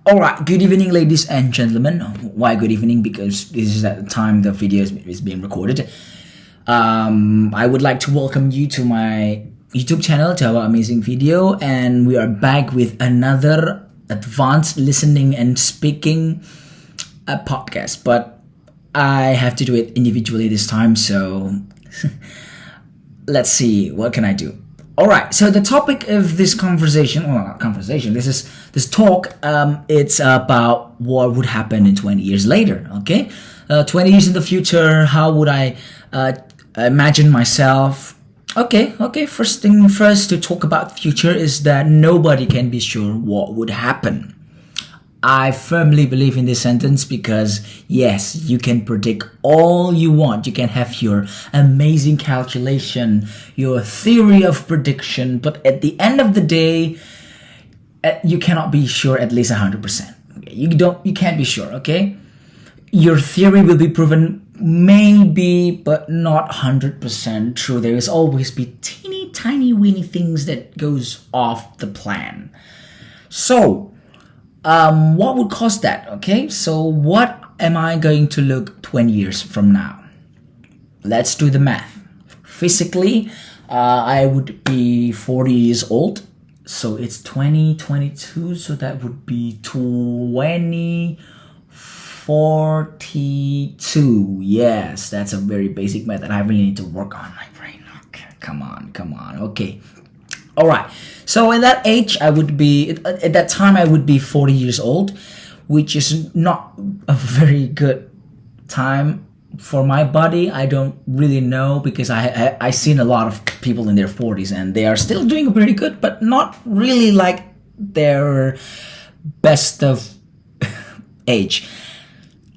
All right, good evening, ladies and gentlemen. Why good evening? Because this is at the time the video is being recorded. I would like to welcome you to my YouTube channel, to our amazing video, and we are back with another advanced listening and speaking podcast. But I have to do it individually this time, so let's see, what can I do? All right, so the topic of this conversation, this talk, it's about what would happen in 20 years later, okay? 20 years in the future, how would I imagine myself? Okay, first thing first to talk about future is that nobody can be sure what would happen. I firmly believe in this sentence because, yes, you can predict all you want. You can have your amazing calculation, your theory of prediction, but at the end of the day, you cannot be sure at least 100%. Okay? You can't be sure, okay? Your theory will be proven maybe, but not 100% true. There will always be teeny tiny weeny things that goes off the plan. So, what would cause that? Okay, so what am I going to look 20 years from now? Let's do the math. Physically, I would be 40 years old. So it's 2022, so that would be 2042. Yes, that's a very basic math that I really need to work on my brain. Okay, come on. Okay. All right. So at that age, at that time, I would be 40 years old, which is not a very good time for my body. I don't really know because I've seen a lot of people in their 40s and they are still doing pretty good, but not really like their best of age.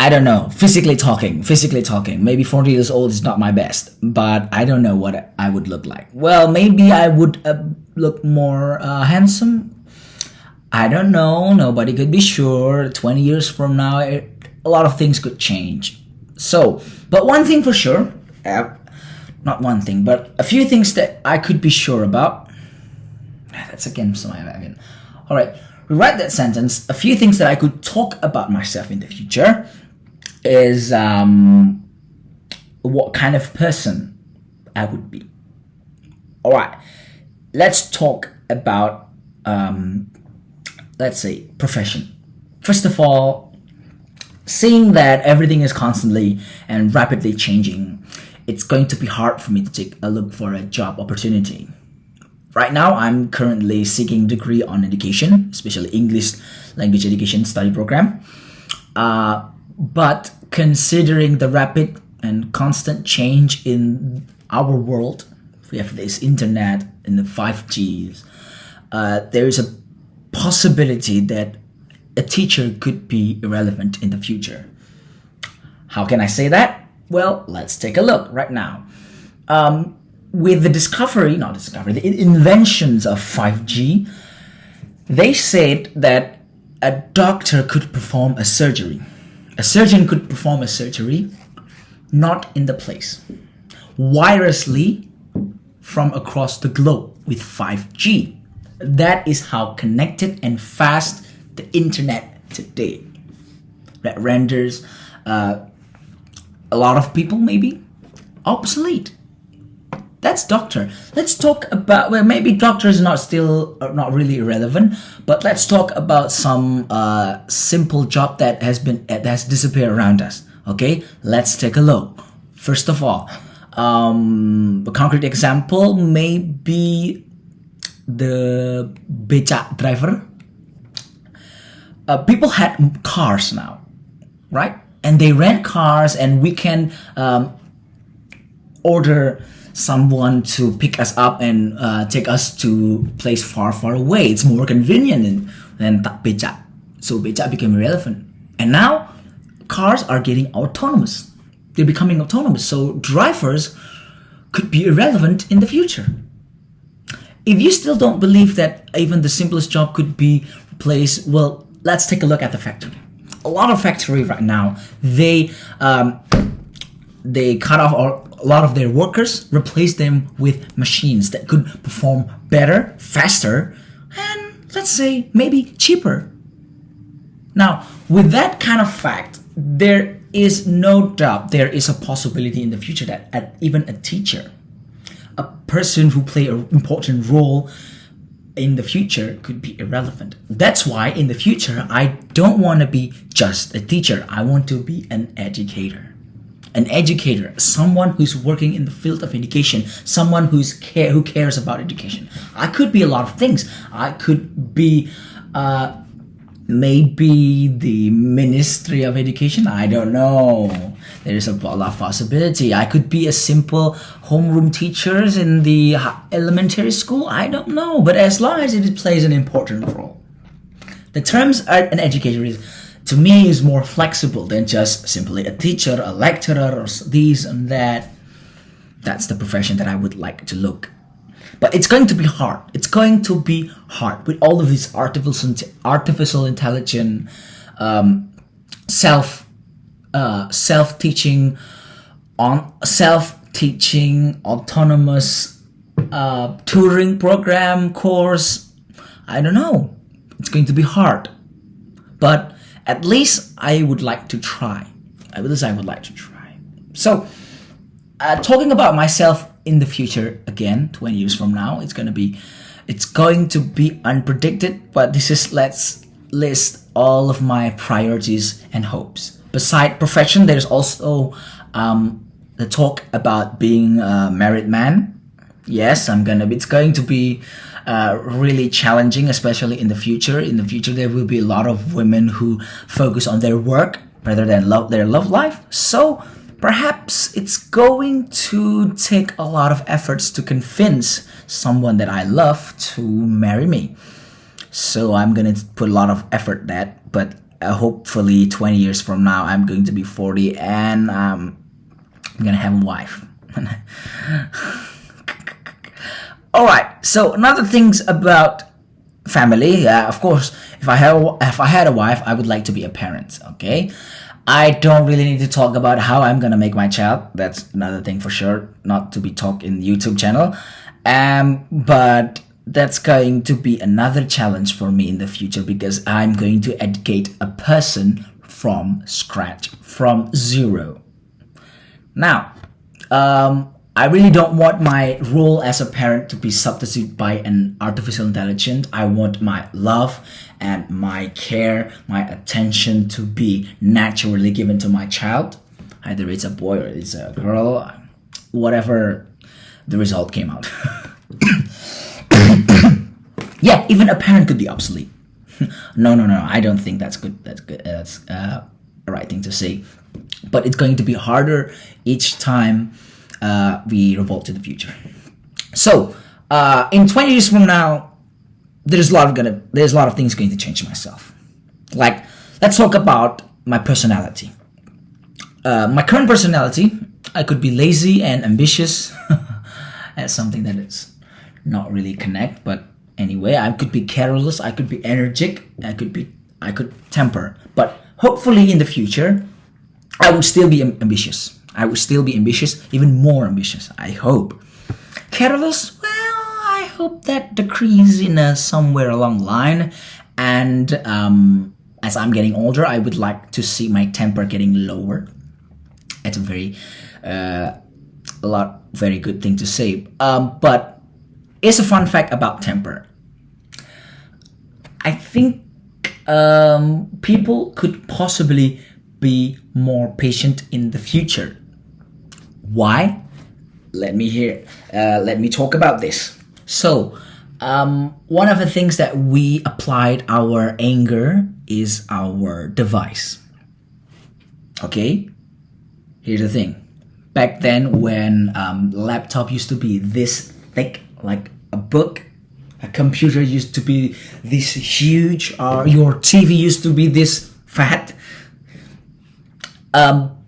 I don't know. Physically talking, maybe 40 years old is not my best, but I don't know what I would look like. Well, maybe I would look more handsome. I don't know. Nobody could be sure. 20 years from now, a lot of things could change. So, but one thing for sure, not one thing, but a few things that I could be sure about. That's again. All right, rewrite that sentence. A few things that I could talk about myself in the future is what kind of person I would be. All right, let's talk about, let's say, profession. First of all, seeing that everything is constantly and rapidly changing, it's going to be hard for me to take a look for a job opportunity. Right now, I'm currently seeking a degree on education, especially English language education study program. But considering the rapid and constant change in our world, we have this internet and the 5Gs, there is a possibility that a teacher could be irrelevant in the future. How can I say that? Well, let's take a look right now. With the the inventions of 5G, they said that a doctor could perform a surgery. A surgeon could perform a surgery not in the place, wirelessly from across the globe with 5G. That is how connected and fast the internet today. That renders a lot of people maybe obsolete. That's doctor. Let's talk about, well, maybe doctor is not really irrelevant, but let's talk about some simple job that has disappeared around us. Okay, let's take a look. First of all, a concrete example may be the beca driver. People had cars now, right? And they rent cars, and we can order someone to pick us up and take us to place far away. It's more convenient than beca. So beca became irrelevant. And now cars are getting autonomous. They're becoming autonomous. So drivers could be irrelevant in the future. If you still don't believe that even the simplest job could be replaced, well, let's take a look at the factory. A lot of factory right now, they cut off a lot of their workers, replace them with machines that could perform better, faster, and let's say maybe cheaper. Now, with that kind of fact, there is no doubt there is a possibility in the future that even a teacher, a person who play an important role in the future, could be irrelevant. That's why in the future, I don't want to be just a teacher. I want to be an educator. An educator, someone who's working in the field of education, someone who cares about education. I could be a lot of things. I could be maybe the Ministry of Education. I don't know. There is a lot of possibility. I could be a simple homeroom teacher in the elementary school. I don't know. But as long as it plays an important role. The terms an educator is, to me, is more flexible than just simply a teacher, a lecturer, or this and that. That's the profession that I would like to look. But it's going to be hard. It's going to be hard with all of these artificial intelligence, self-teaching, autonomous tutoring program course. I don't know. It's going to be hard. But at least I would like to try. So, talking about myself in the future again, 20 years from now, it's going to be unpredicted. But let's list all of my priorities and hopes. Beside profession, there's also the talk about being a married man. Yes, it's going to be really challenging, especially in the future. In the future, there will be a lot of women who focus on their work rather than their love life. So perhaps it's going to take a lot of efforts to convince someone that I love to marry me. So I'm going to put a lot of effort that, but hopefully 20 years from now, I'm going to be 40 and I'm going to have a wife. All right. So another things about family. Of course, if I had a wife, I would like to be a parent. Okay. I don't really need to talk about how I'm gonna make my child. That's another thing for sure, not to be talked in the YouTube channel. But that's going to be another challenge for me in the future because I'm going to educate a person from scratch, from zero. Now, I really don't want my role as a parent to be substituted by an artificial intelligence. I want my love and my care, my attention to be naturally given to my child. Either it's a boy or it's a girl, whatever the result came out. Yeah, even a parent could be obsolete. No, I don't think that's good. That's the right thing to say. But it's going to be harder each time we revolt to the future. So, in 20 years from now, there's a lot of things going to change myself. Like, let's talk about my personality. My current personality, I could be lazy and ambitious. That's something that is not really connect, but anyway, I could be careless, I could be energetic, I could temper. But hopefully in the future, I would still be ambitious. Even more ambitious, I hope. Careless, well, I hope that decrease in somewhere along the line. And as I'm getting older, I would like to see my temper getting lower. It's a very good thing to say. But it's a fun fact about temper. I think people could possibly be more patient in the future. Why? Let me talk about this. So, one of the things that we applied our anger is our device. Okay? Here's the thing. Back then, when laptop used to be this thick, like a book, a computer used to be this huge, or your TV used to be this fat,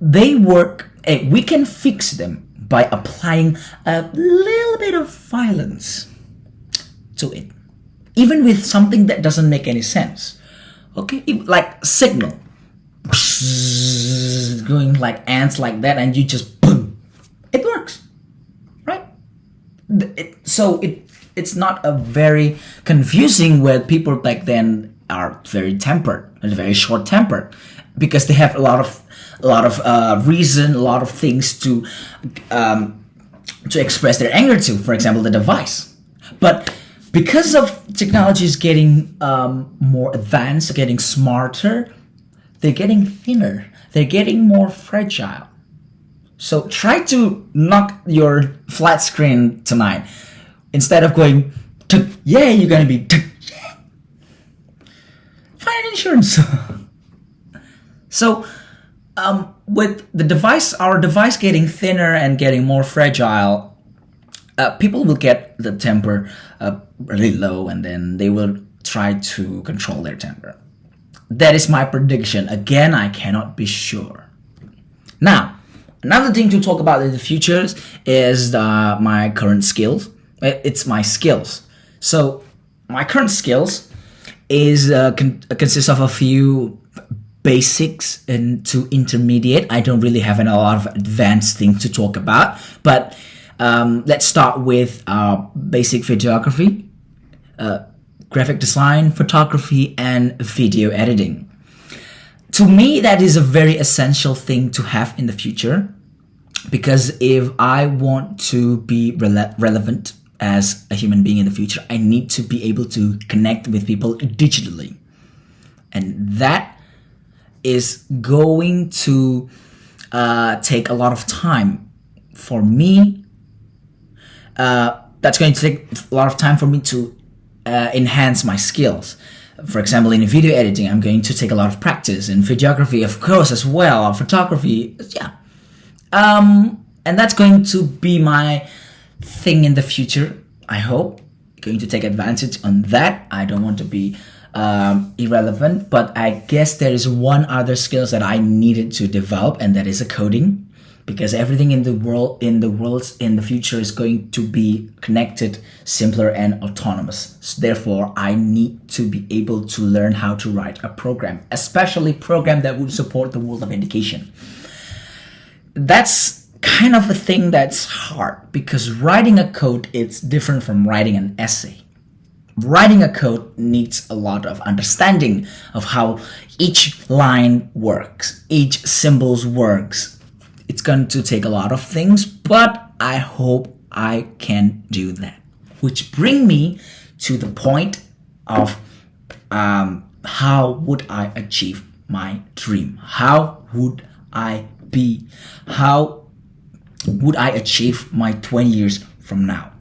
they work. We can fix them by applying a little bit of violence to it, even with something that doesn't make any sense. Okay, like signal, going like ants like that, and you just boom, it works, right? So it's not a very confusing where people back then are very tempered and very short tempered because they have a lot of reason, a lot of things to express their anger to. For example, the device. But because of technology is getting more advanced, getting smarter, they're getting thinner. They're getting more fragile. So try to knock your flat screen tonight. Instead of going, yeah, you're going to be, yeah. Find an insurance. So with the device, our device getting thinner and getting more fragile, people will get the temper really low, and then they will try to control their temper. That is my prediction. Again, I cannot be sure. Now, another thing to talk about in the future is my current skills. It's my skills. So my current skills is consists of a few basics to intermediate. I don't really have a lot of advanced things to talk about, but let's start with basic videography, graphic design, photography, and video editing. To me, that is a very essential thing to have in the future, because if I want to be relevant as a human being in the future, I need to be able to connect with people digitally. And that is going to take a lot of time for me. That's going to take a lot of time for me to enhance my skills. For example, in video editing, I'm going to take a lot of practice. In videography, of course, as well. Photography, yeah. And that's going to be my thing in the future, I hope. Going to take advantage on that. I don't want to be irrelevant, but I guess there is one other skills that I needed to develop, and that is a coding. Because everything in the future is going to be connected, simpler, and autonomous. So therefore, I need to be able to learn how to write a program, especially program that would support the world of education. That's kind of a thing that's hard, because writing a code is different from writing an essay. Writing a code needs a lot of understanding of how each line works, each symbols works. It's going to take a lot of things, but I hope I can do that. Which bring me to the point of how would I achieve my dream? How would I achieve my 20 years from now?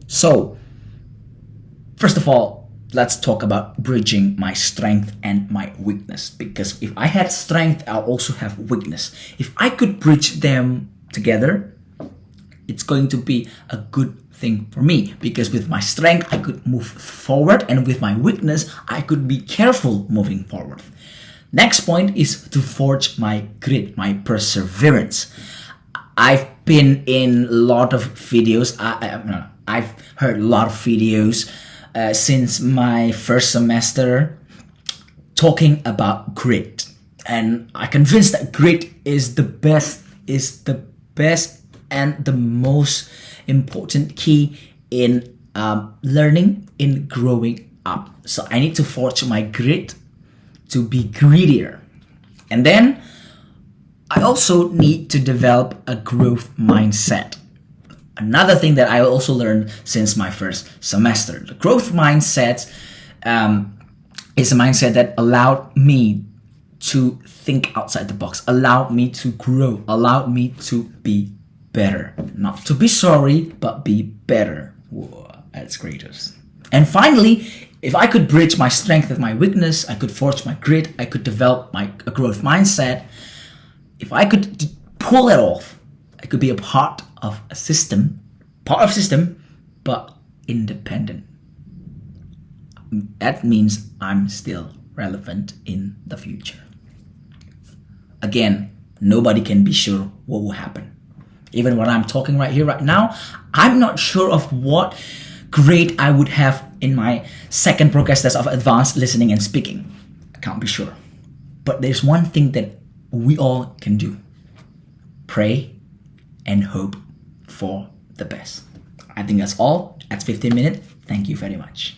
So, first of all, let's talk about bridging my strength and my weakness. Because if I had strength, I'll also have weakness. If I could bridge them together, it's going to be a good thing for me. Because with my strength, I could move forward. And with my weakness, I could be careful moving forward. Next point is to forge my grit, my perseverance. I've been in a lot of videos. I've heard a lot of videos since my first semester talking about grit, and I'm convinced that grit is the best and the most important key in learning, in growing up. So I need to forge my grit to be greedier, and then I also need to develop a growth mindset. Another thing that I also learned since my first semester. The growth mindset is a mindset that allowed me to think outside the box, allowed me to grow, allowed me to be better. Not to be sorry, but be better. Whoa, that's great. And finally, if I could bridge my strength with my weakness, I could forge my grit, I could develop a growth mindset. If I could pull it off, I could be a part of system, but independent. That means I'm still relevant in the future. Again, nobody can be sure what will happen. Even when I'm talking right here, right now, I'm not sure of what grade I would have in my second progress test of advanced listening and speaking. I can't be sure. But there's one thing that we all can do. Pray and hope for the best. I think that's all. That's 15 minutes. Thank you very much.